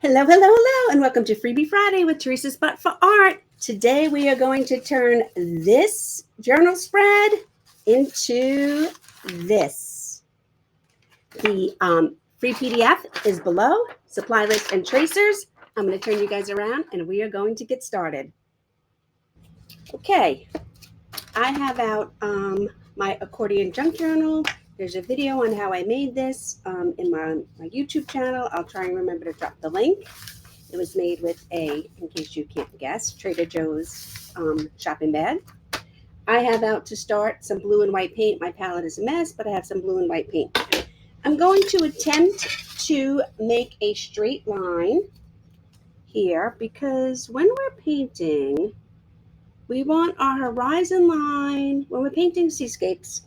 Hello, hello, hello, and welcome to Freebie Friday with Teresa's Spot for Art. Today we are going to turn this journal spread into this. The free PDF is below, supply list and tracers. I'm going to turn you guys around and we are going to get started. Okay, I have out my accordion junk journal. There's a video on how I made this in my YouTube channel. I'll try and remember to drop the link. It was made with in case you can't guess, Trader Joe's shopping bag. I have out to start some blue and white paint. My palette is a mess, but I have some blue and white paint. I'm going to attempt to make a straight line here because when we're painting, we want our horizon line, when we're painting seascapes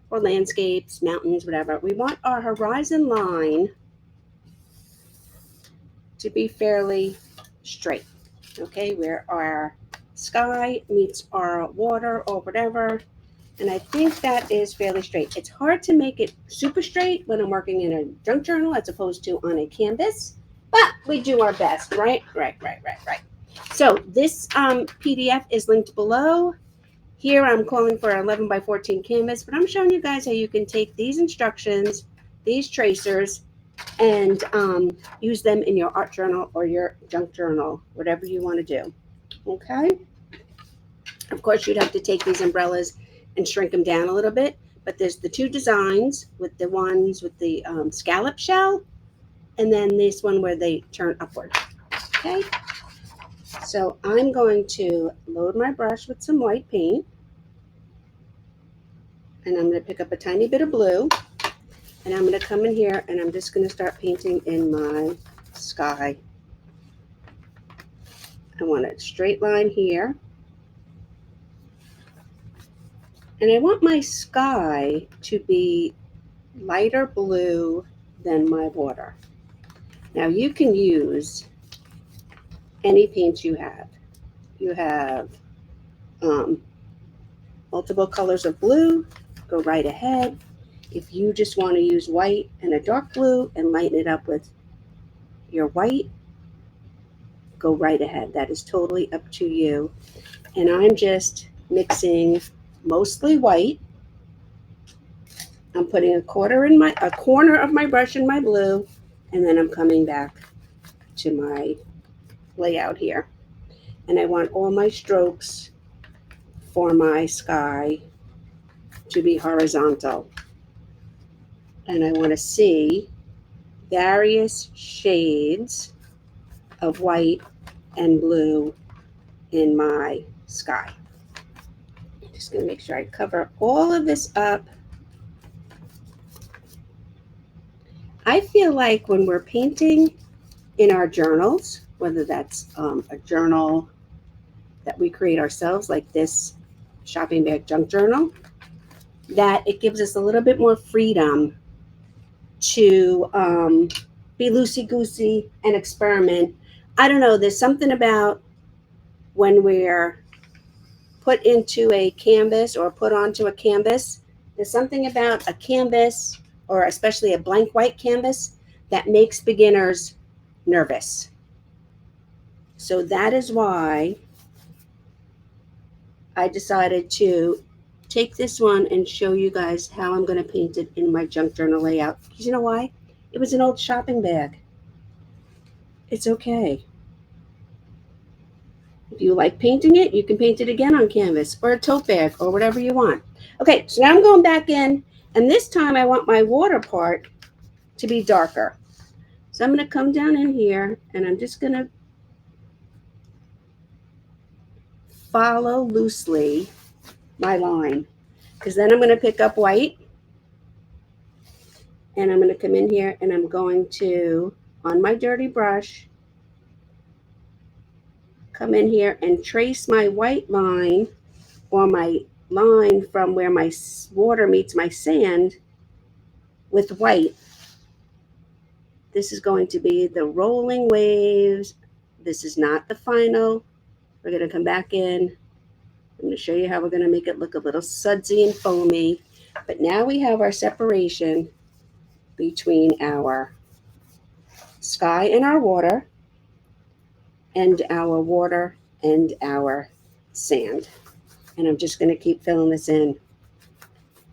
or landscapes, mountains, whatever, we want our horizon line to be fairly straight, okay, where our sky meets our water or whatever. And I think that is fairly straight. It's hard to make it super straight when I'm working in a junk journal as opposed to on a canvas, but we do our best, right? Right. So this PDF is linked below. Here I'm calling for an 11 by 14 canvas, but I'm showing you guys how you can take these instructions, these tracers, and use them in your art journal or your junk journal, whatever you want to do. Okay. Of course, you'd have to take these umbrellas and shrink them down a little bit, but there's the two designs with the ones with the scallop shell, and then this one where they turn upward. Okay. So I'm going to load my brush with some white paint, and I'm going to pick up a tiny bit of blue. And I'm going to come in here and I'm just going to start painting in my sky. I want a straight line here. And I want my sky to be lighter blue than my water. Now you can use any paint you have. You have multiple colors of blue, go right ahead. If you just want to use white and a dark blue and lighten it up with your white, go right ahead. That is totally up to you. And I'm just mixing mostly white. I'm putting a corner of my brush in my blue, and then I'm coming back to my layout here. And I want all my strokes for my sky to be horizontal. And I want to see various shades of white and blue in my sky. I'm just going to make sure I cover all of this up. I feel like when we're painting in our journals, whether that's a journal that we create ourselves, like this shopping bag junk journal, that it gives us a little bit more freedom to be loosey-goosey and experiment. I don't know, there's something about when we're put into a canvas or put onto a canvas, there's something about a canvas, or especially a blank white canvas, that makes beginners nervous. So that is why I decided to take this one and show you guys how I'm going to paint it in my junk journal layout. Because you know why? It was an old shopping bag. It's okay. If you like painting it, you can paint it again on canvas or a tote bag or whatever you want. Okay, so now I'm going back in, and this time I want my water part to be darker. So I'm going to come down in here, and I'm just going to follow loosely my line, because then I'm going to pick up white, and I'm going to come in here, and I'm going to, on my dirty brush, come in here and trace my white line, or my line from where my water meets my sand, with white. This is going to be the rolling waves. This is not the final. We're going to come back in. I'm going to show you how we're going to make it look a little sudsy and foamy. But now we have our separation between our sky and our water. and our water and our sand. And I'm just going to keep filling this in.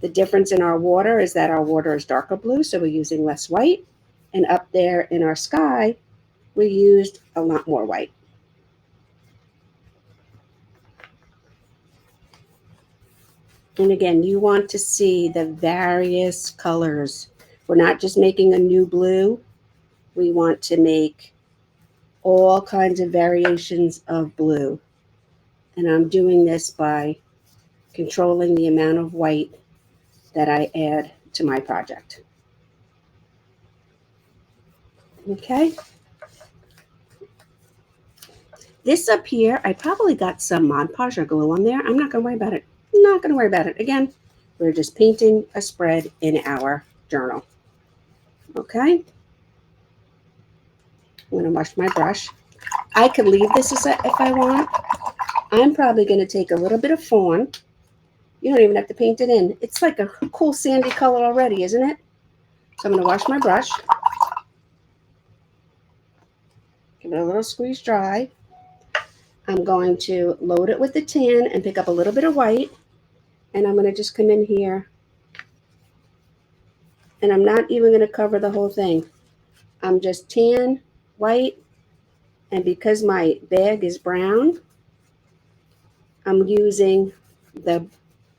The difference in our water is that our water is darker blue, so we're using less white. And up there in our sky, we used a lot more white. And again, you want to see the various colors. We're not just making a new blue. We want to make all kinds of variations of blue. And I'm doing this by controlling the amount of white that I add to my project. Okay. This up here, I probably got some Mod Podge or glue on there. I'm not going to worry about it. Not going to worry about it. Again, we're just painting a spread in our journal. Okay. I'm going to wash my brush. I could leave this if I want. I'm probably going to take a little bit of fawn. You don't even have to paint it in. It's like a cool sandy color already, isn't it? So I'm going to wash my brush. Give it a little squeeze dry. I'm going to load it with the tan and pick up a little bit of white. And I'm going to just come in here. And I'm not even going to cover the whole thing. I'm just tan, white, and because my bag is brown, I'm using the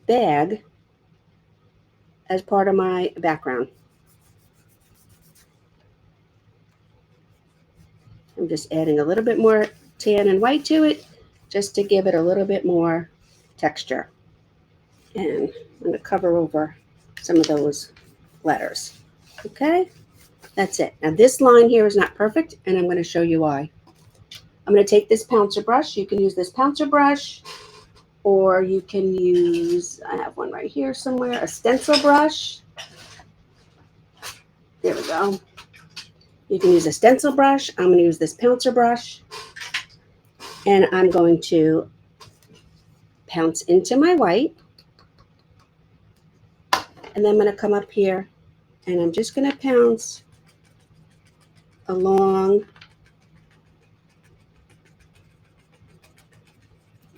bag as part of my background. I'm just adding a little bit more tan and white to it just to give it a little bit more texture. And I'm going to cover over some of those letters. Okay, that's it. Now this line here is not perfect, and I'm going to show you why. I'm going to take this pouncer brush. You can use this pouncer brush, or you can use, I have one right here somewhere, a stencil brush. There we go. You can use a stencil brush. I'm going to use this pouncer brush, and I'm going to pounce into my white. And then I'm going to come up here, and I'm just going to pounce along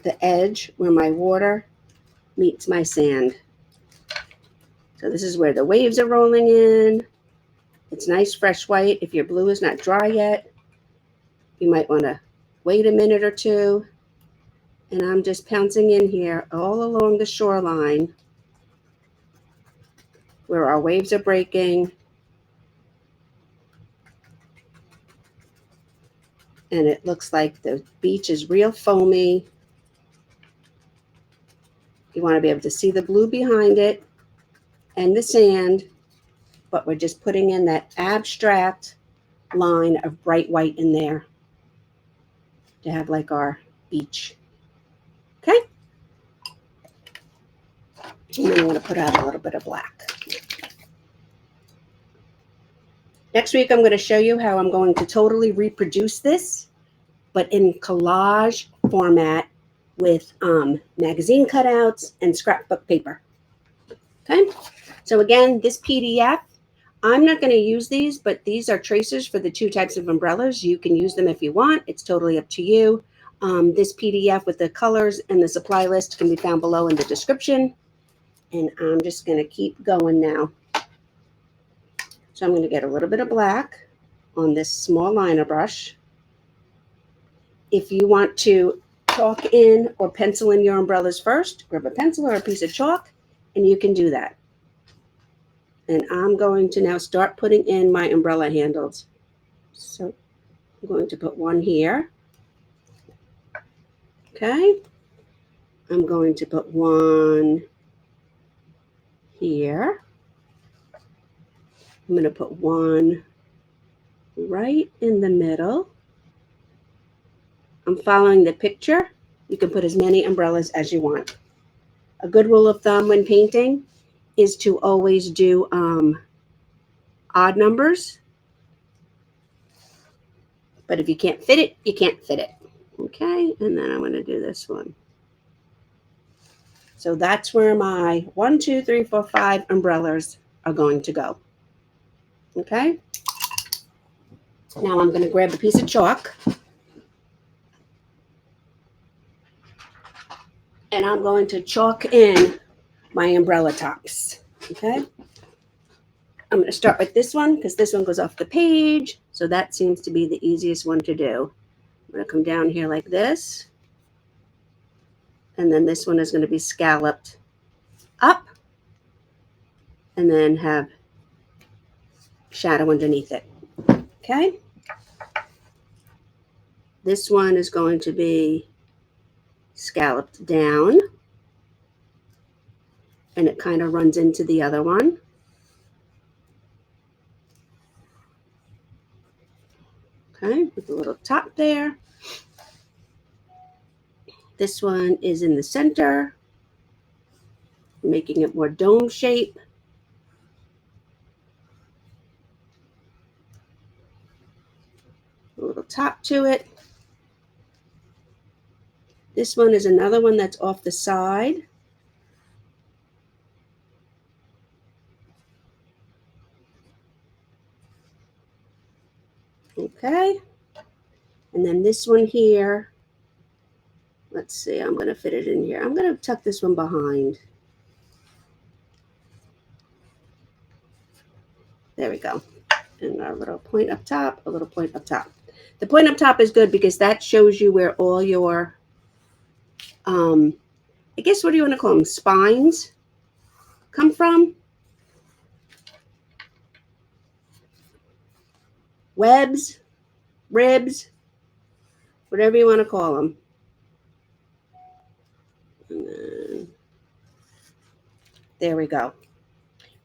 the edge where my water meets my sand. So this is where the waves are rolling in. It's nice fresh white. If your blue is not dry yet, you might want to wait a minute or two. And I'm just pouncing in here all along the shoreline where our waves are breaking. And it looks like the beach is real foamy. You want to be able to see the blue behind it and the sand, but we're just putting in that abstract line of bright white in there to have like our beach. Okay. And then I'm going to put out a little bit of black. Next week, I'm going to show you how I'm going to totally reproduce this, but in collage format with magazine cutouts and scrapbook paper. Okay. So again, this PDF, I'm not going to use these, but these are tracers for the two types of umbrellas. You can use them if you want. It's totally up to you. This PDF with the colors and the supply list can be found below in the description. And I'm just going to keep going now. So I'm going to get a little bit of black on this small liner brush. If you want to chalk in or pencil in your umbrellas first, grab a pencil or a piece of chalk, and you can do that. And I'm going to now start putting in my umbrella handles. So I'm going to put one here. Okay. I'm going to put one here. I'm going to put one right in the middle. I'm following the picture. You can put as many umbrellas as you want. A good rule of thumb when painting is to always do odd numbers. But if you can't fit it, you can't fit it. Okay, and then I'm going to do this one. So that's where my 1, 2, 3, 4, 5 umbrellas are going to go. Okay. Now I'm going to grab a piece of chalk. And I'm going to chalk in my umbrella tops. Okay. I'm going to start with this one because this one goes off the page. So that seems to be the easiest one to do. I'm going to come down here like this. And then this one is going to be scalloped up and then have shadow underneath it. Okay. This one is going to be scalloped down and it kind of runs into the other one. Okay, with a little top there. This one is in the center, making it more dome shape. A little top to it. This one is another one that's off the side. Okay. And then this one here, let's see, I'm going to fit it in here. I'm going to tuck this one behind. There we go. And a little point up top, a little point up top. The point up top is good because that shows you where all your, I guess, what do you want to call them? Spines come from. Webs, ribs, whatever you want to call them. And then, there we go.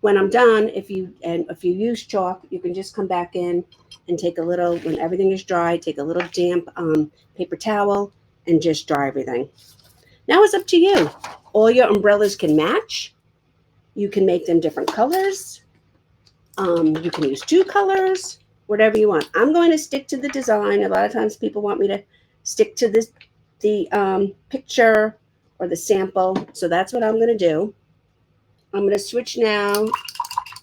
When I'm done, if you use chalk, you can just come back in and take a little, when everything is dry, take a little damp paper towel and just dry everything. Now it's up to you. All your umbrellas can match. You can make them different colors. You can use 2 colors, whatever you want. I'm going to stick to the design. A lot of times people want me to stick to the picture or the sample. So that's what I'm going to do. I'm going to switch now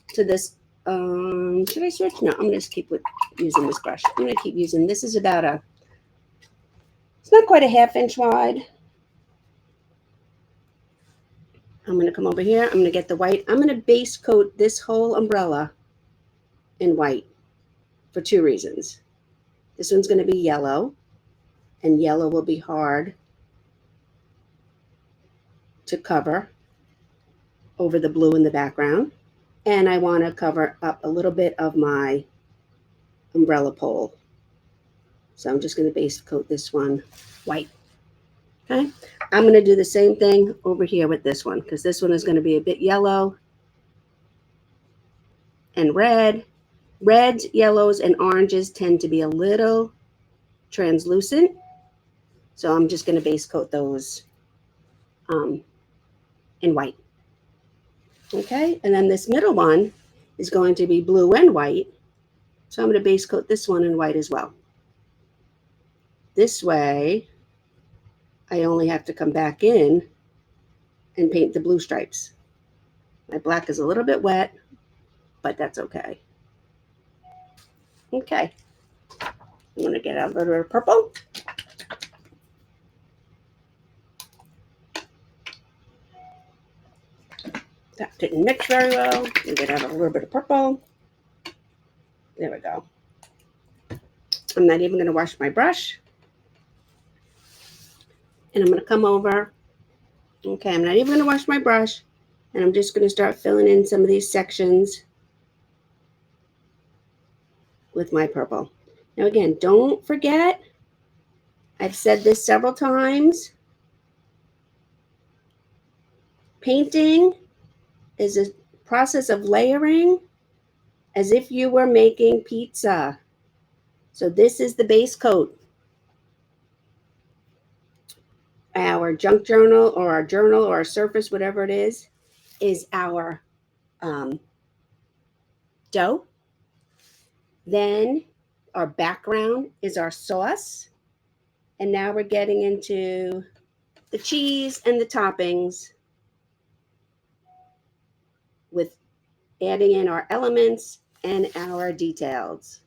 to this. Should I switch? No, I'm going to just keep using this brush. I'm going to keep using, this is about it's not quite a 1/2 inch wide. I'm going to come over here. I'm going to get the white. I'm going to base coat this whole umbrella in white for 2 reasons. This one's going to be yellow, and yellow will be hard to cover over the blue in the background. And I want to cover up a little bit of my umbrella pole. So I'm just going to base coat this one white. Okay. I'm going to do the same thing over here with this one because this one is going to be a bit yellow and red. Reds, yellows, and oranges tend to be a little translucent. So I'm just going to base coat those in white. Okay. And then this middle one is going to be blue and white. So I'm going to base coat this one in white as well. This way, I only have to come back in and paint the blue stripes. My black is a little bit wet, but that's okay. Okay. I'm going to get out a little bit of purple. That didn't mix very well. We'll get out a little bit of purple. There we go. I'm not even going to wash my brush. And I'm going to come over. Okay, I'm not even going to wash my brush. And I'm just going to start filling in some of these sections with my purple. Now again, don't forget, I've said this several times, painting is a process of layering as if you were making pizza. So this is the base coat. Our junk journal or our surface, whatever it is our dough. Then our background is our sauce. And now we're getting into the cheese and the toppings with adding in our elements and our details.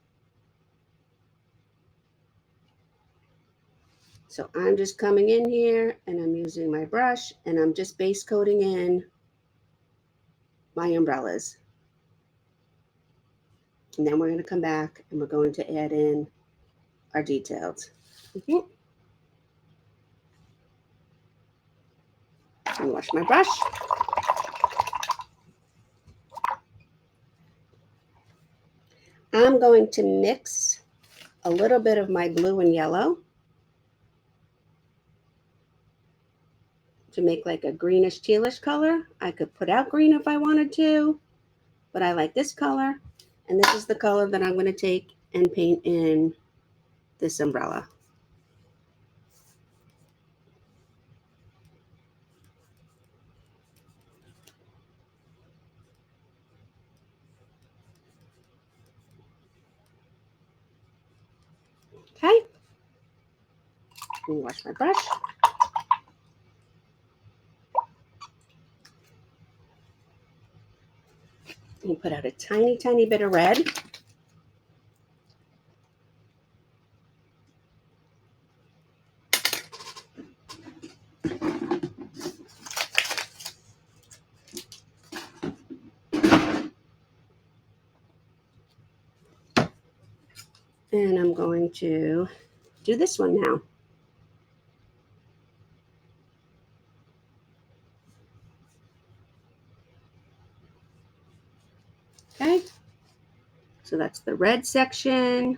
So I'm just coming in here and I'm using my brush and I'm just base coating in my umbrellas. And then we're going to come back and we're going to add in our details. And wash my brush. I'm going to mix a little bit of my blue and yellow to make like a greenish tealish color. I could put out green if I wanted to, but I like this color. And this is the color that I'm going to take and paint in this umbrella. Okay. And wash my brush. And put out a tiny, tiny bit of red. And I'm going to do this one now. Okay. So that's the red section.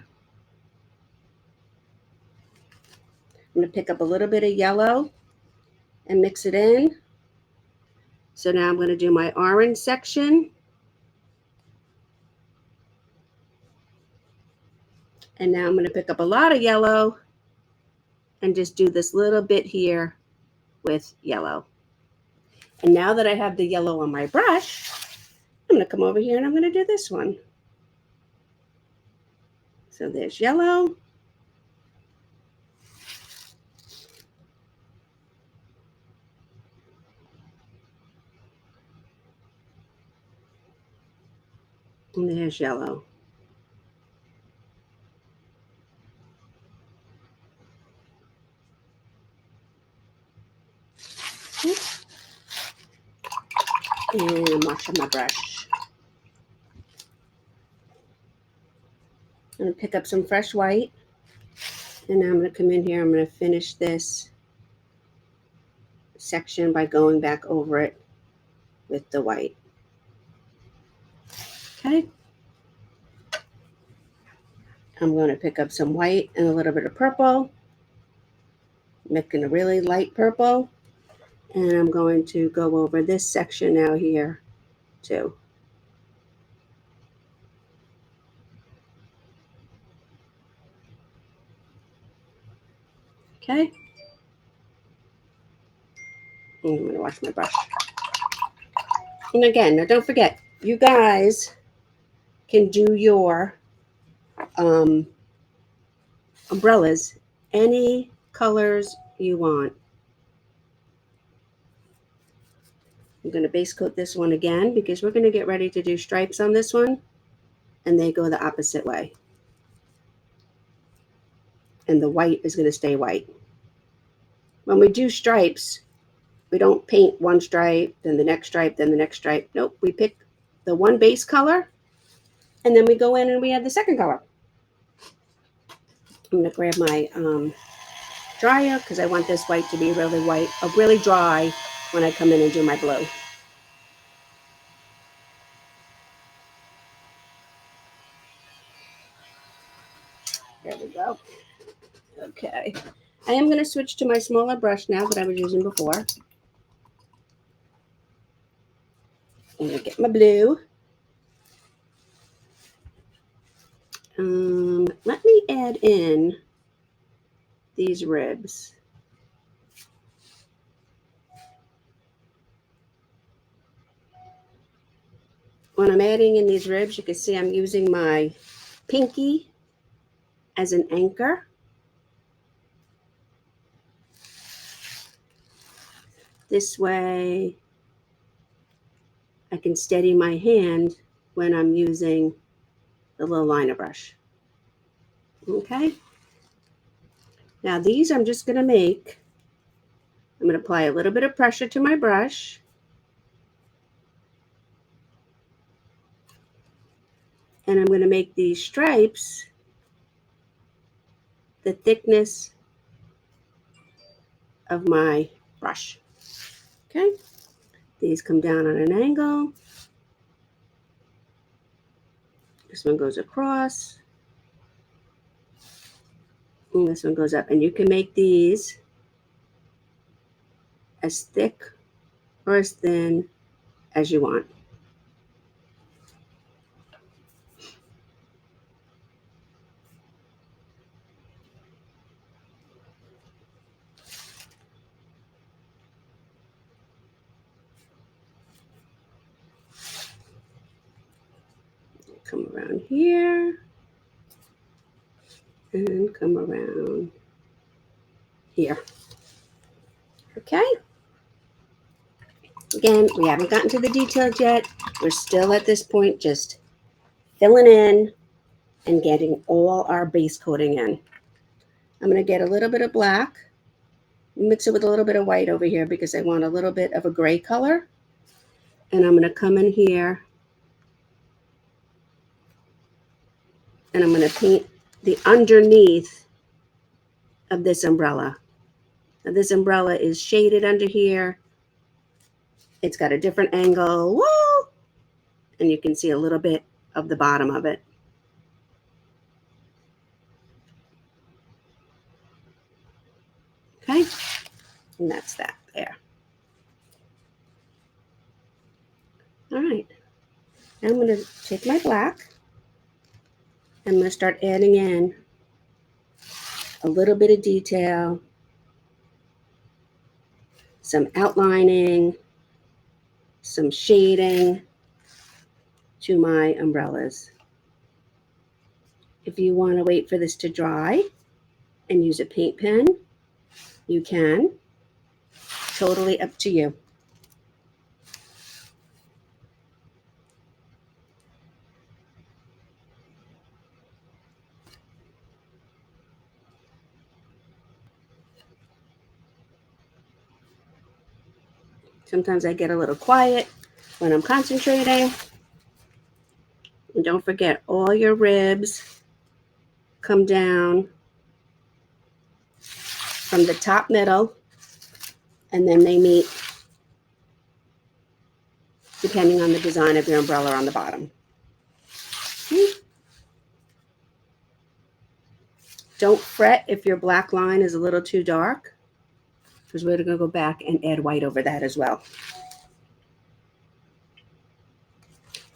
I'm going to pick up a little bit of yellow and mix it in. So now I'm going to do my orange section. And now I'm going to pick up a lot of yellow and just do this little bit here with yellow. And now that I have the yellow on my brush, I'm going to come over here and I'm going to do this one. So there's yellow. And there's yellow. And I'm washing my brush. I'm going to pick up some fresh white. And now I'm going to come in here. I'm going to finish this section by going back over it with the white. Okay. I'm going to pick up some white and a little bit of purple, making a really light purple. And I'm going to go over this section now here too. Okay. And I'm going to wash my brush. And again, now don't forget, you guys can do your umbrellas any colors you want. I'm going to base coat this one again because we're going to get ready to do stripes on this one, and they go the opposite way. And the white is going to stay white. When we do stripes, we don't paint one stripe, then the next stripe, then the next stripe. Nope, we pick the one base color, and then we go in and we add the second color. I'm going to grab my dryer because I want this white to be really white, really dry when I come in and do my blue. There we go. Okay. I am going to switch to my smaller brush now that I was using before. I'm going to get my blue. Let me add in these ribs. When I'm adding in these ribs, you can see I'm using my pinky as an anchor. This way, I can steady my hand when I'm using the little liner brush. Okay? Now these I'm just going to make, I'm going to apply a little bit of pressure to my brush. And I'm going to make these stripes the thickness of my brush. Okay, these come down on an angle. This one goes across. And this one goes up. And you can make these as thick or as thin as you want. Come around here and come around here. Okay. Again, we haven't gotten to the details yet. We're still at this point just filling in and getting all our base coating in. I'm going to get a little bit of black, mix it with a little bit of white over here because I want a little bit of a gray color. And I'm going to come in here and I'm going to paint the underneath of this umbrella. Now this umbrella is shaded under here. It's got a different angle. Woo! And you can see a little bit of the bottom of it. Okay, and that's that there. All right, now I'm going to take my black. I'm going to start adding in a little bit of detail, some outlining, some shading to my umbrellas. If you want to wait for this to dry and use a paint pen, you can. Totally up to you. Sometimes I get a little quiet when I'm concentrating. And don't forget, all your ribs come down from the top middle, and then they meet depending on the design of your umbrella on the bottom. Don't fret if your black line is a little too dark, because we're going to go back and add white over that as well.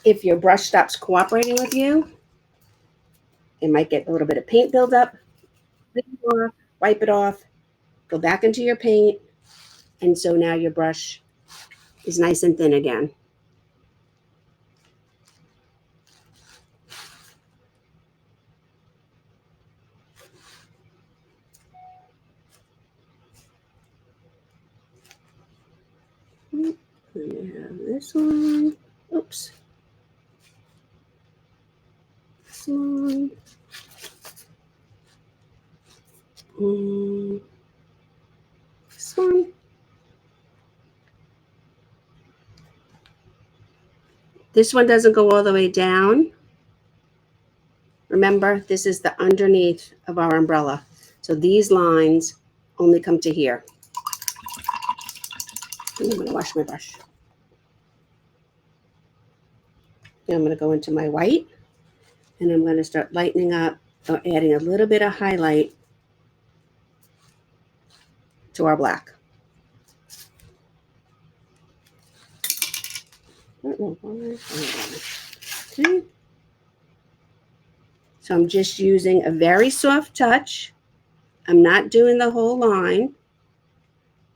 If your brush stops cooperating with you, it might get a little bit of paint buildup. Wipe it off, go back into your paint, and so now your brush is nice and thin again. Let me have this one. Oops. This one. This one. This one doesn't go all the way down. Remember, this is the underneath of our umbrella. So these lines only come to here. And I'm going to wash my brush. And I'm going to go into my white, and I'm going to start lightening up or adding a little bit of highlight to our black. Okay. So I'm just using a very soft touch. I'm not doing the whole line,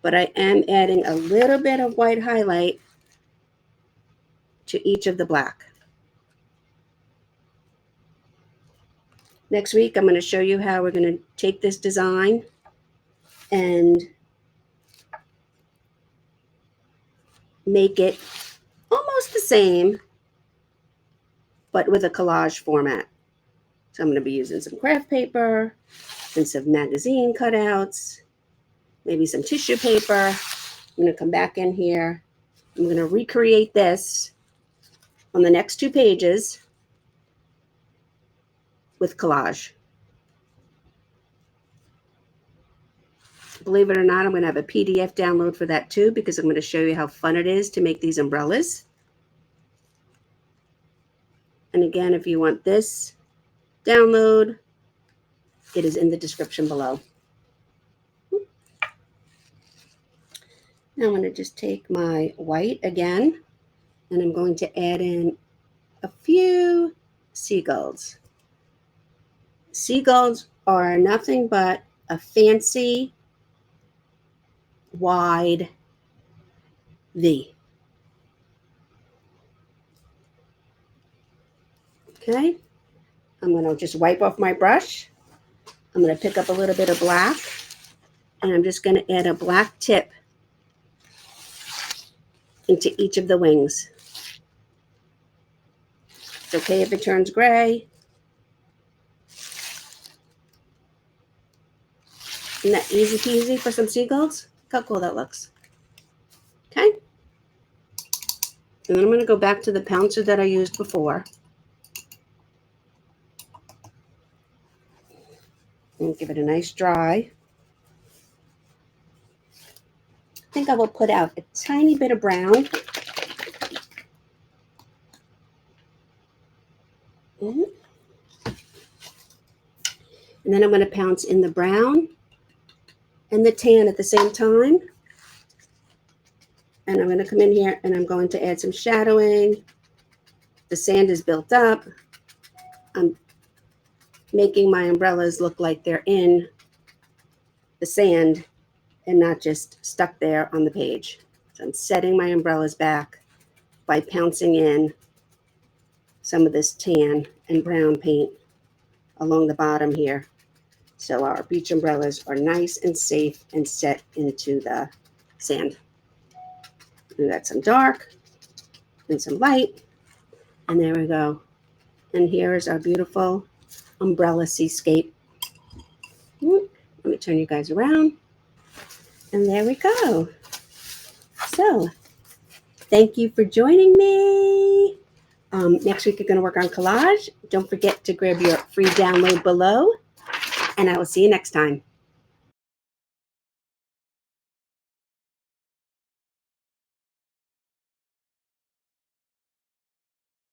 but I am adding a little bit of white highlight to each of the black. Next week, I'm going to show you how we're going to take this design and make it almost the same, but with a collage format. So I'm going to be using some craft paper and some magazine cutouts, maybe some tissue paper. I'm going to come back in here. I'm going to recreate this on the next 2 pages with collage. Believe it or not, I'm going to have a PDF download for that too, because I'm going to show you how fun it is to make these umbrellas. And again, if you want this download, it is in the description below. Now I'm going to just take my white again, and I'm going to add in a few seagulls. Seagulls are nothing but a fancy wide V. Okay, I'm going to just wipe off my brush. I'm going to pick up a little bit of black, and I'm just going to add a black tip into each of the wings. It's okay if it turns gray. Isn't that easy peasy for some seagulls? Look how cool that looks. Okay. And then I'm going to go back to the pouncer that I used before. And give it a nice dry. I think I will put out a tiny bit of brown. And then I'm going to pounce in the brown and the tan at the same time. And I'm going to come in here and I'm going to add some shadowing. The sand is built up. I'm making my umbrellas look like they're in the sand and not just stuck there on the page. So I'm setting my umbrellas back by pouncing in some of this tan and brown paint along the bottom here. So our beach umbrellas are nice and safe and set into the sand. We got some dark and some light. And there we go. And here is our beautiful umbrella seascape. Let me turn you guys around. And there we go. So, thank you for joining me. Next week, we're going to work on collage. Don't forget to grab your free download below. And I will see you next time.